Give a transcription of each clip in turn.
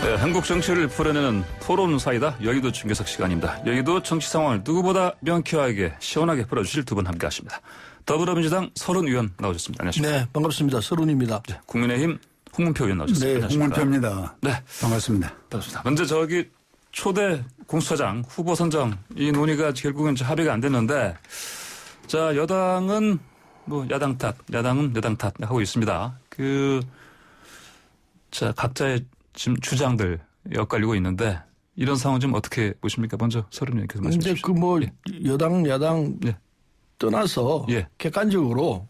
네, 한국 정치를 풀어내는 토론 사이다 여의도 중계석 시간입니다. 여의도 정치 상황을 누구보다 명쾌하게 시원하게 풀어주실 두 분 함께하십니다. 더불어민주당 서른 의원 나오셨습니다. 안녕하십니까? 네, 반갑습니다. 서른입니다. 네, 국민의힘 홍문표 의원 나오셨습니다. 네, 홍문표입니다. 네, 반갑습니다. 반갑습니다. 먼저 초대 공수처장 후보 선정 이 논의가 결국은 합의가 안 됐는데, 자 여당은 야당 탓, 야당은 여당 탓 하고 있습니다. 자 각자의 지금 주장들 엇갈리고 있는데 이런 상황 좀 어떻게 보십니까? 먼저 서른 의원께서 말씀해 주십시오. 근데 여당 야당 떠나서 객관적으로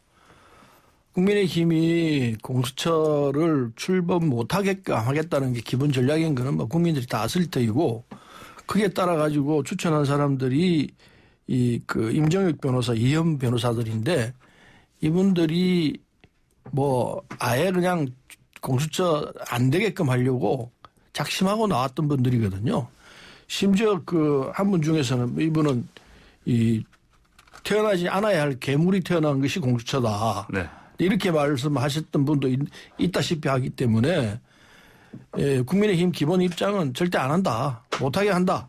국민의힘이 공수처를 출범 못하게끔 하겠다는 게 기본 전략인 거는 국민들이 다 아실 터이고, 그게 따라 가지고 추천한 사람들이 임정혁 변호사, 이현 변호사들인데, 이분들이 아예 그냥 공수처 안 되게끔 하려고 작심하고 나왔던 분들이거든요. 심지어 한 분 중에서는 이분은 태어나지 않아야 할 괴물이 태어난 것이 공수처다. 네. 이렇게 말씀하셨던 분도 있다시피 하기 때문에 국민의힘 기본 입장은 절대 안 한다. 못하게 한다.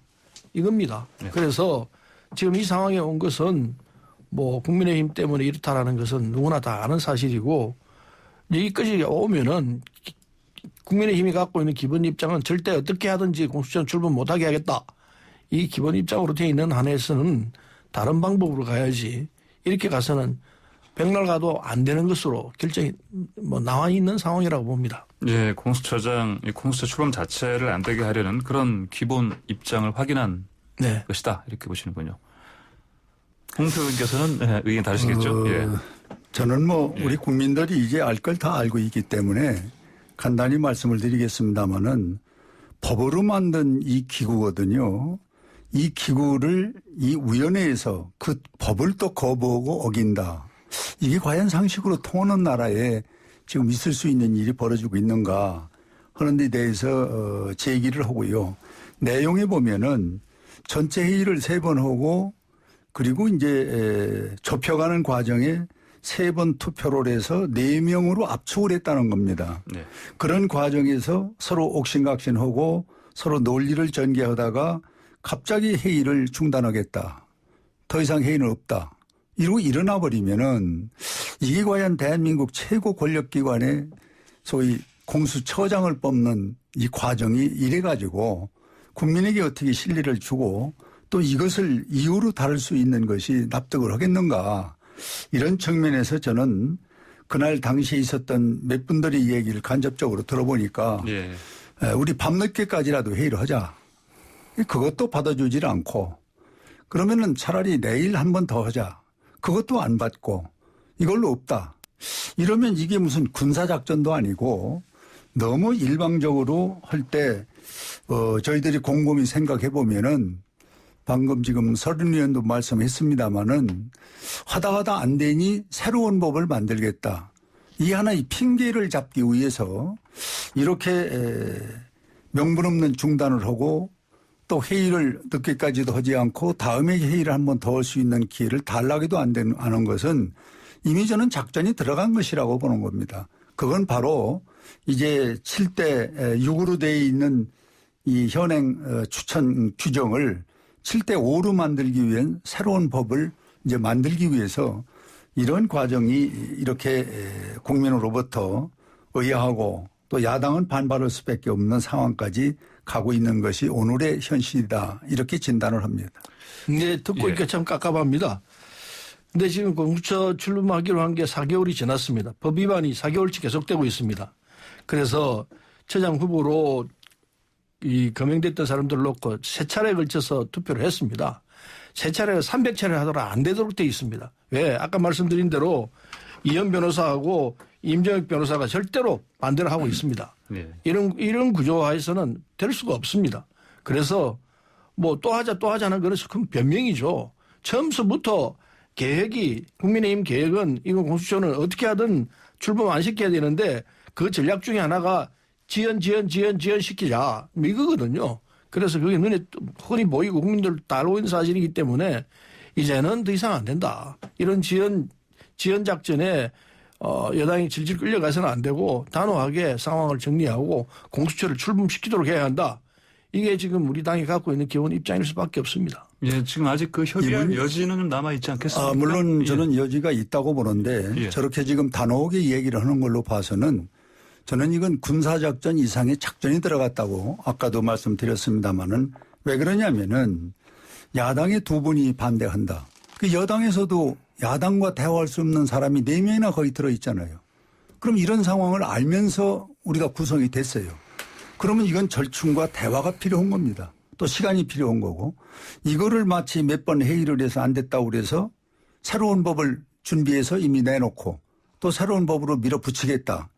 이겁니다. 네. 그래서 지금 이 상황에 온 것은 국민의힘 때문에 이렇다라는 것은 누구나 다 아는 사실이고, 여기까지 오면은 국민의힘이 갖고 있는 기본 입장은 절대 어떻게 하든지 공수처 출범 못하게 하겠다. 이 기본 입장으로 되어 있는 한에서는 다른 방법으로 가야지, 이렇게 가서는 백날 가도 안 되는 것으로 결정이 나와 있는 상황이라고 봅니다. 예, 공수처 출범 자체를 안 되게 하려는 그런 기본 입장을 확인한 것이다. 이렇게 보시는군요. 홍표 의원께서는 의견 다르시겠죠? 예. 저는 우리 국민들이 이제 알 걸 다 알고 있기 때문에 간단히 말씀을 드리겠습니다마는 법으로 만든 이 기구거든요. 이 기구를 이 위원회에서 그 법을 또 거부하고 어긴다. 이게 과연 상식으로 통하는 나라에 지금 있을 수 있는 일이 벌어지고 있는가 하는 데 대해서 제기를 하고요. 내용에 보면은 전체 회의를 3번 하고, 그리고 이제 좁혀가는 과정에 3번 투표를 해서 4명으로 압축을 했다는 겁니다. 네. 그런 과정에서 서로 옥신각신하고 서로 논리를 전개하다가 갑자기 회의를 중단하겠다. 더 이상 회의는 없다. 이러고 일어나 버리면은 이게 과연 대한민국 최고 권력기관의 소위 공수처장을 뽑는 이 과정이 이래 가지고 국민에게 어떻게 신뢰를 주고 또 이것을 이유로 다룰 수 있는 것이 납득을 하겠는가. 이런 측면에서 저는 그날 당시에 있었던 몇 분들의 얘기를 간접적으로 들어보니까 우리 밤늦게까지라도 회의를 하자. 그것도 받아주질 않고, 그러면은 차라리 내일 한 번 더 하자. 그것도 안 받고 이걸로 없다. 이러면 이게 무슨 군사작전도 아니고 너무 일방적으로 할 때 저희들이 곰곰이 생각해 보면은 방금 지금 서른 의원도 말씀했습니다마는 하다 안 되니 새로운 법을 만들겠다. 이 하나의 핑계를 잡기 위해서 이렇게 명분 없는 중단을 하고 또 회의를 늦게까지도 하지 않고 다음에 회의를 한 번 더 할 수 있는 기회를 달라기도 안 하는 것은 이미 저는 작전이 들어간 것이라고 보는 겁니다. 그건 바로 이제 7대 6으로 되어 있는 이 현행 추천 규정을 7대 5로 만들기 위한 새로운 법을 이제 만들기 위해서 이런 과정이 이렇게 국민으로부터 의아하고 또 야당은 반발할 수밖에 없는 상황까지 가고 있는 것이 오늘의 현실이다. 이렇게 진단을 합니다. 네, 듣고 있니까 참 깝깝합니다. 근데 지금 공수처 출범하기로 한 게 4개월이 지났습니다. 법 위반이 4개월치 계속되고 있습니다. 그래서 처장 후보로 거명됐던 사람들을 놓고 3차례에 걸쳐서 투표를 했습니다. 3차례가 300차례 하더라도 안 되도록 되어 있습니다. 왜? 아까 말씀드린 대로 이현 변호사하고 임정혁 변호사가 절대로 반대를 하고 있습니다. 네. 이런 구조화에서는 될 수가 없습니다. 그래서 또 하자는 것은 큰 변명이죠. 처음부터 국민의힘 계획은 이거 공수처는 어떻게 하든 출범 안 시켜야 되는데 그 전략 중에 하나가 지연 시키자. 이거거든요. 그래서 그게 눈에 흔히 보이고 국민들 다 알고 있는 사실이기 때문에 이제는 더 이상 안 된다. 이런 지연 작전에 여당이 질질 끌려가서는 안 되고 단호하게 상황을 정리하고 공수처를 출범시키도록 해야 한다. 이게 지금 우리 당이 갖고 있는 기본 입장일 수밖에 없습니다. 예, 지금 아직 그 협의할 여지는 좀 남아있지 않겠습니까? 물론 예. 저는 여지가 있다고 보는데 예. 저렇게 지금 단호하게 얘기를 하는 걸로 봐서는 저는 이건 군사작전 이상의 작전이 들어갔다고 아까도 말씀드렸습니다마는 왜 그러냐면은 야당의 두 분이 반대한다. 그 여당에서도 야당과 대화할 수 없는 사람이 4명이나 거의 들어있잖아요. 그럼 이런 상황을 알면서 우리가 구성이 됐어요. 그러면 이건 절충과 대화가 필요한 겁니다. 또 시간이 필요한 거고 이거를 마치 몇 번 회의를 해서 안 됐다고 그래서 새로운 법을 준비해서 이미 내놓고 또 새로운 법으로 밀어붙이겠다.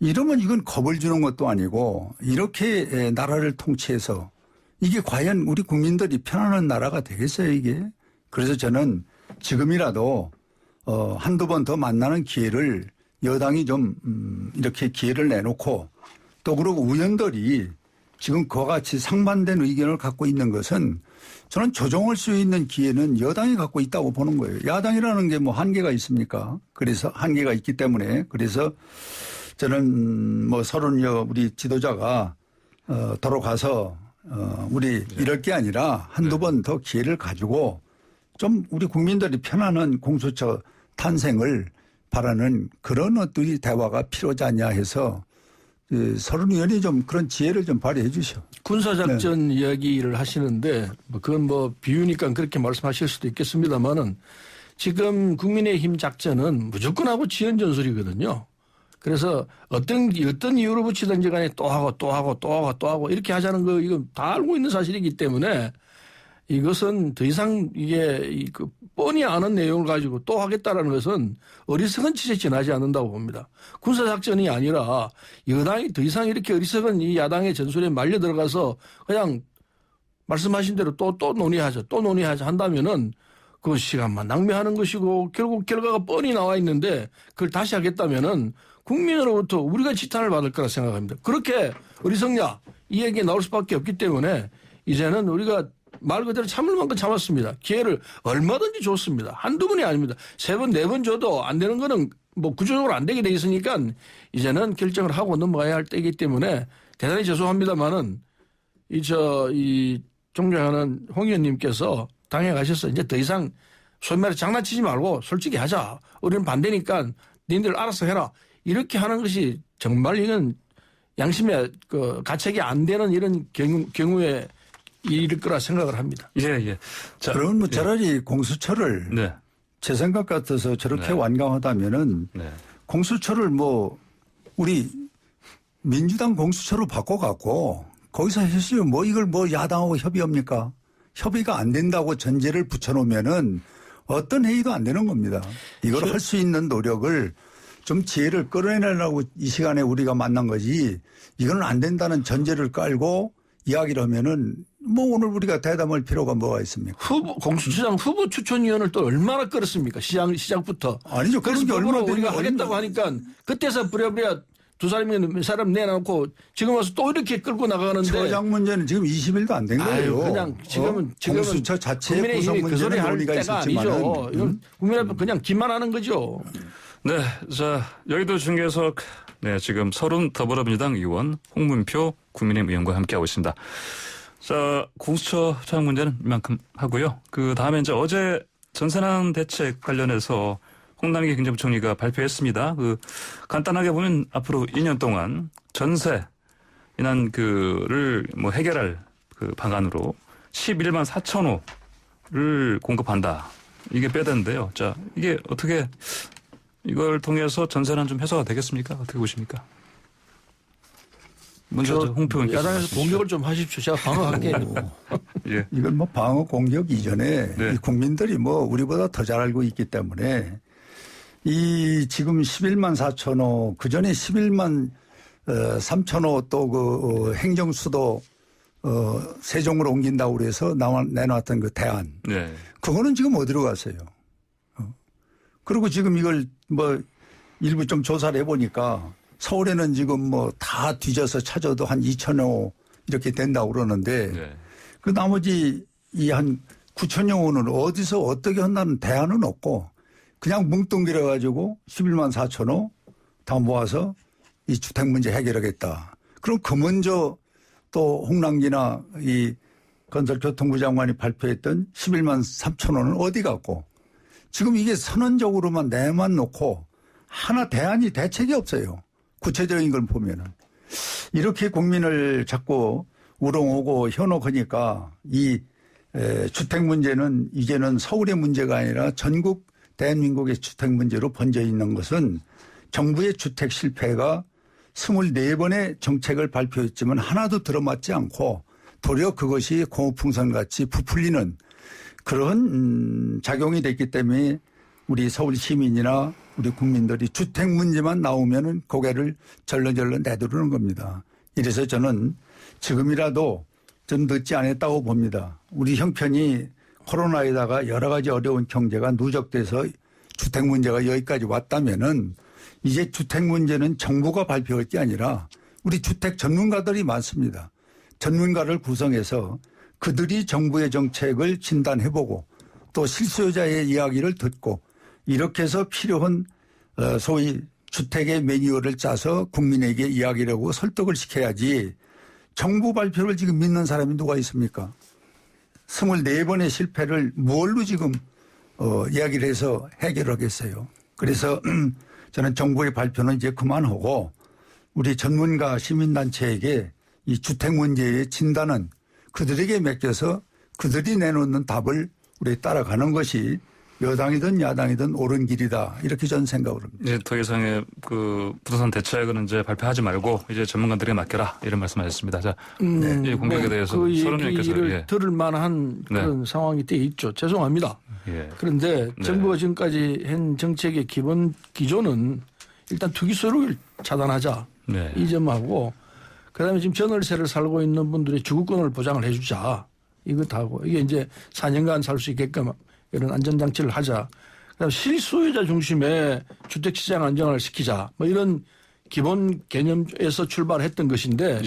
이러면 이건 겁을 주는 것도 아니고 이렇게 나라를 통치해서 이게 과연 우리 국민들이 편안한 나라가 되겠어요 이게. 그래서 저는 지금이라도 한두 번 더 만나는 기회를 여당이 좀 이렇게 기회를 내놓고 또 그러고 의원들이 지금 그와 같이 상반된 의견을 갖고 있는 것은 저는 조정할 수 있는 기회는 여당이 갖고 있다고 보는 거예요. 야당이라는 게 뭐 한계가 있습니까? 그래서 한계가 있기 때문에 그래서 저는 뭐 서른여 우리 지도자가 돌아가서 우리 이럴 게 아니라 한두 번 더 기회를 가지고 좀 우리 국민들이 편안한 공수처 탄생을 바라는 그런 어떤 대화가 필요하지 않냐 해서 서른 의원이 좀 그런 지혜를 좀 발휘해 주시오. 군사작전 이야기를 하시는데 그건 뭐 비유니까 그렇게 말씀하실 수도 있겠습니다만은 지금 국민의힘 작전은 무조건 하고 지연전술이거든요. 그래서 어떤 이유로 붙이든지 간에 또 하고 이렇게 하자는 거 이거 다 알고 있는 사실이기 때문에 이것은 더 이상 이게 그 뻔히 아는 내용을 가지고 또 하겠다라는 것은 어리석은 짓에 지나지 않는다고 봅니다. 군사작전이 아니라 여당이 더 이상 이렇게 어리석은 이 야당의 전술에 말려 들어가서 그냥 말씀하신 대로 또 논의하자 한다면은 그 시간만 낭비하는 것이고 결국 결과가 뻔히 나와 있는데 그걸 다시 하겠다면은 국민으로부터 우리가 지탄을 받을 거라 생각합니다. 그렇게 어리석냐 이 얘기 나올 수밖에 없기 때문에 이제는 우리가 말 그대로 참을 만큼 참았습니다. 기회를 얼마든지 줬습니다. 한두 번이 아닙니다. 3번, 4번 줘도 안 되는 거는 뭐 구조적으로 안 되게 돼 있으니까 이제는 결정을 하고 넘어가야 할 때이기 때문에 대단히 죄송합니다만은 이 존경하는 홍 의원님께서 당에 가셔서 이제 더 이상 소위 말해 장난치지 말고 솔직히 하자. 우리는 반대니까 니들 알아서 해라. 이렇게 하는 것이 정말 이건 양심의 그 가책이 안 되는 이런 경우에 일일 거라 생각을 합니다. 예. 자, 그러면 뭐 차라리 공수처를 네. 제 생각 같아서 저렇게 네. 완강하다면은 네. 공수처를 뭐 우리 민주당 공수처로 바꿔갖고 거기서 했어요. 뭐 이걸 뭐 야당하고 협의합니까? 협의가 안 된다고 전제를 붙여놓으면은 어떤 회의도 안 되는 겁니다. 이걸 할 수 있는 노력을 좀 지혜를 끌어내려고 이 시간에 우리가 만난 거지 이거는 안 된다는 전제를 깔고 이야기를 하면은 뭐 오늘 우리가 대담할 필요가 뭐가 있습니까? 공수처장 후보 추천위원을 또 얼마나 끌었습니까? 시작부터. 아니죠. 그래서 법으로 우리가 하겠다고 하니까 그때서 부랴부랴 두 사람 내놓고 지금 와서 또 이렇게 끌고 나가는데. 처장 문제는 지금 20일도 안 된 거예요. 그냥 지금은 공수처 자체의 구성 그 소리 문제는 할 논의가 때가 아니죠. 있었지만은. 이건 국민 앞에 그냥 기만하는 거죠. 네, 자 여의도 중계석 네 지금 서른 더불어민주당 의원 홍문표 국민의힘 의원과 함께하고 있습니다. 자 공수처 차장 문제는 이만큼 하고요. 그 다음에 이제 어제 전세난 대책 관련해서 홍남기 경제부총리가 발표했습니다. 그 간단하게 보면 앞으로 2년 동안 전세 인한 그를 뭐 해결할 그 방안으로 11만 4천호를 공급한다. 이게 빼던데요. 자 이게 어떻게 이걸 통해서 전세난 좀 해소가 되겠습니까? 어떻게 보십니까? 먼저 홍표 의원께서 야당에서 공격을 좀 하십시오. 제가 방어할게요. 예. 이건 뭐 방어 공격 이전에 네. 이 국민들이 뭐 우리보다 더 잘 알고 있기 때문에 이 지금 11만 4천호 그전에 11만 3천호 또 그 행정수도 세종으로 옮긴다고 그래서 내놨던 그 대안. 네. 그거는 지금 어디로 갔어요? 그리고 지금 이걸 뭐 일부 좀 조사를 해보니까 서울에는 지금 뭐 다 뒤져서 찾아도 한 2천호 이렇게 된다고 그러는데 네. 그 나머지 이 한 9천여 호는 어디서 어떻게 한다는 대안은 없고 그냥 뭉뚱그려 가지고 11만 4천 호 다 모아서 이 주택 문제 해결하겠다. 그럼 그 먼저 또 홍남기나 이 건설교통부 장관이 발표했던 11만 3천 호는 어디 갔고 지금 이게 선언적으로만 내만 놓고 하나 대책이 없어요. 구체적인 걸 보면은. 이렇게 국민을 자꾸 우롱하고 현혹하니까 이 주택 문제는 이제는 서울의 문제가 아니라 전국 대한민국의 주택 문제로 번져 있는 것은 정부의 주택 실패가 24번의 정책을 발표했지만 하나도 들어맞지 않고 도리어 그것이 공업풍선같이 부풀리는 그런 작용이 됐기 때문에 우리 서울 시민이나 우리 국민들이 주택 문제만 나오면은 고개를 절렁절렁 내두르는 겁니다. 이래서 저는 지금이라도 좀 늦지 않았다고 봅니다. 우리 형편이 코로나에다가 여러 가지 어려운 경제가 누적돼서 주택 문제가 여기까지 왔다면은 이제 주택 문제는 정부가 발표할 게 아니라 우리 주택 전문가들이 많습니다. 전문가를 구성해서 그들이 정부의 정책을 진단해보고 또 실수요자의 이야기를 듣고 이렇게 해서 필요한 소위 주택의 매뉴얼을 짜서 국민에게 이야기를 하고 설득을 시켜야지 정부 발표를 지금 믿는 사람이 누가 있습니까? 24번의 실패를 뭘로 지금 이야기를 해서 해결하겠어요. 그래서 저는 정부의 발표는 이제 그만하고 우리 전문가 시민단체에게 이 주택 문제의 진단은 그들에게 맡겨서 그들이 내놓는 답을 우리 따라가는 것이 여당이든 야당이든 옳은 길이다. 이렇게 저는 생각을 합니다. 이제 더 이상의 그 부동산 대책은 이제 발표하지 말고 이제 전문가들에게 맡겨라 이런 말씀하셨습니다. 자, 이 공격에 대해서 그 서른님께서 얘기를 들을 만한 그런 상황이 돼 있죠. 죄송합니다. 그런데 정부가 지금까지 한 정책의 기본 기조는 일단 투기 소유를 차단하자 이 점하고 그다음에 지금 전월세를 살고 있는 분들의 주거권을 보장을 해주자 이것하고 이게 이제 4년간 살 수 있게끔 이런 안전장치를 하자. 그다음에 실소유자 중심의 주택시장 안정화를 시키자. 뭐 이런 기본 개념에서 출발했던 것인데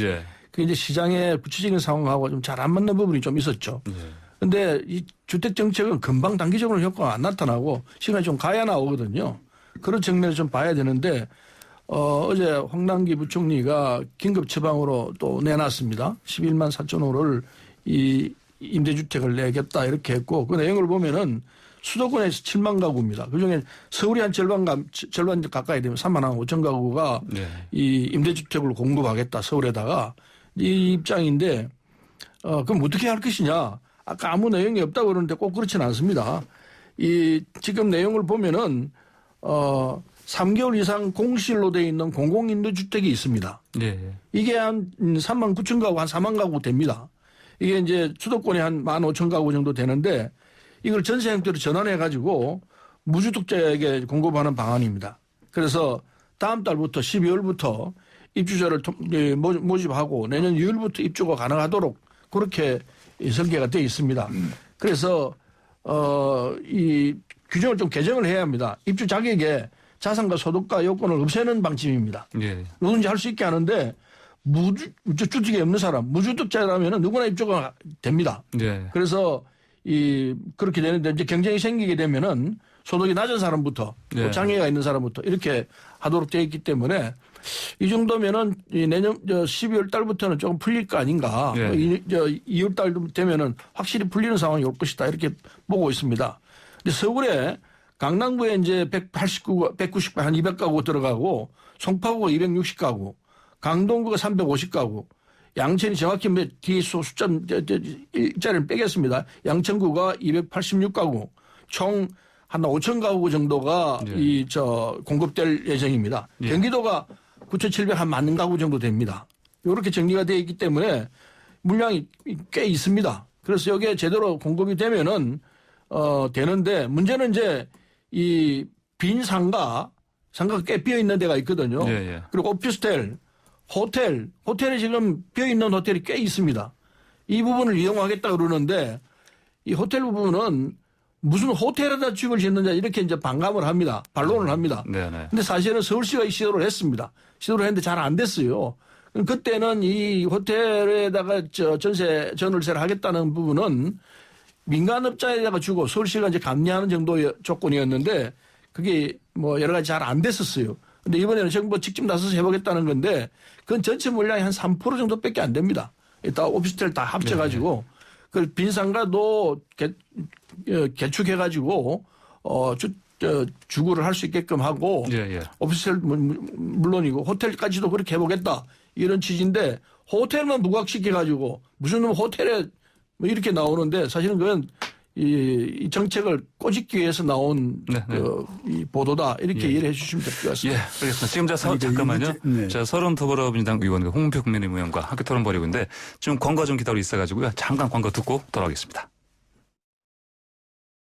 그게 이제 시장의 구체적인 상황하고 좀 잘 안 맞는 부분이 좀 있었죠. 그런데 이 주택정책은 금방 단기적으로 효과가 안 나타나고 시간이 좀 가야 나오거든요. 그런 측면을 좀 봐야 되는데 어제 홍남기 부총리가 긴급 처방으로 또 내놨습니다. 11만 4천 호를 이 임대주택을 내겠다 이렇게 했고 그 내용을 보면은 수도권에서 7만 가구입니다. 그중에 서울이 한 절반 가까이 되면 3만 5천 가구가 이 임대주택을 공급하겠다 서울에다가 이 입장인데 그럼 어떻게 할 것이냐. 아까 아무 내용이 없다고 그러는데 꼭 그렇지는 않습니다. 이 지금 내용을 보면은 3개월 이상 공실로 되어 있는 공공임대주택이 있습니다. 이게 한 3만 9천 가구 한 4만 가구 됩니다. 이게 이제 수도권에 한 15,000가구 정도 되는데 이걸 전세 형태로 전환해가지고 무주택자에게 공급하는 방안입니다. 그래서 다음 달부터 12월부터 입주자를 모집하고 내년 6월부터 입주가 가능하도록 그렇게 설계가 되어 있습니다. 그래서 이 규정을 좀 개정을 해야 합니다. 입주 자격에 자산과 소득과 요건을 없애는 방침입니다. 누군지 할 수 있게 하는데 주택이 없는 사람, 무주택자라면 누구나 입주가 됩니다. 그래서 그렇게 되는데 이제 경쟁이 생기게 되면은 소득이 낮은 사람부터 또 장애가 있는 사람부터 이렇게 하도록 되어 있기 때문에 이 정도면은 내년 12월 달부터는 조금 풀릴 거 아닌가. 2월 달 되면은 확실히 풀리는 상황이 올 것이다 이렇게 보고 있습니다. 근데 서울에 강남구에 이제 190가 한 200가구 들어가고 송파구가 260가구. 강동구가 350가구, 양천이 정확히 뒤에 숫자 일자리를 빼겠습니다. 양천구가 286가구, 총 한 5,000가구 정도가 공급될 예정입니다. 경기도가 9,700 한 만 가구 정도 됩니다. 이렇게 정리가 되어 있기 때문에 물량이 꽤 있습니다. 그래서 여기에 제대로 공급이 되면은 되는데 문제는 이제 이 빈 상가가 꽤 비어 있는 데가 있거든요. 그리고 오피스텔. 호텔이 지금 비어있는 호텔이 꽤 있습니다. 이 부분을 이용하겠다 그러는데 이 호텔 부분은 무슨 호텔에다 집을 짓느냐 이렇게 이제 반감을 합니다. 반론을 합니다. 근데 사실은 서울시가 이 시도를 했습니다. 시도를 했는데 잘 안 됐어요. 그때는 이 호텔에다가 전월세를 하겠다는 부분은 민간업자에다가 주고 서울시가 이제 감리하는 정도의 조건이었는데 그게 뭐 여러 가지 잘 안 됐었어요. 근데 이번에는 정부가 직접 나서서 해보겠다는 건데 그건 전체 물량이 한 3% 정도밖에 안 됩니다. 다 오피스텔 다 합쳐가지고 그 빈상가도 개축해가지고 주구를 할 수 있게끔 하고 오피스텔 물론이고 호텔까지도 그렇게 해보겠다 이런 취지인데 호텔만 부각시켜가지고 무슨 놈 호텔에 뭐 이렇게 나오는데 사실은 그건 이 정책을 꼬집기 위해서 나온 이 보도다 이렇게 이해를 해주시면 될 것 같습니다. 예, 알겠습니다. 지금 잠깐만요. 자, 서른 더불어민주당 의원 홍문표 국민의힘 의원과 함께 토론 벌이고 있는데 지금 광고 좀 기다리고 있어가지고요. 잠깐 광고 듣고 돌아오겠습니다.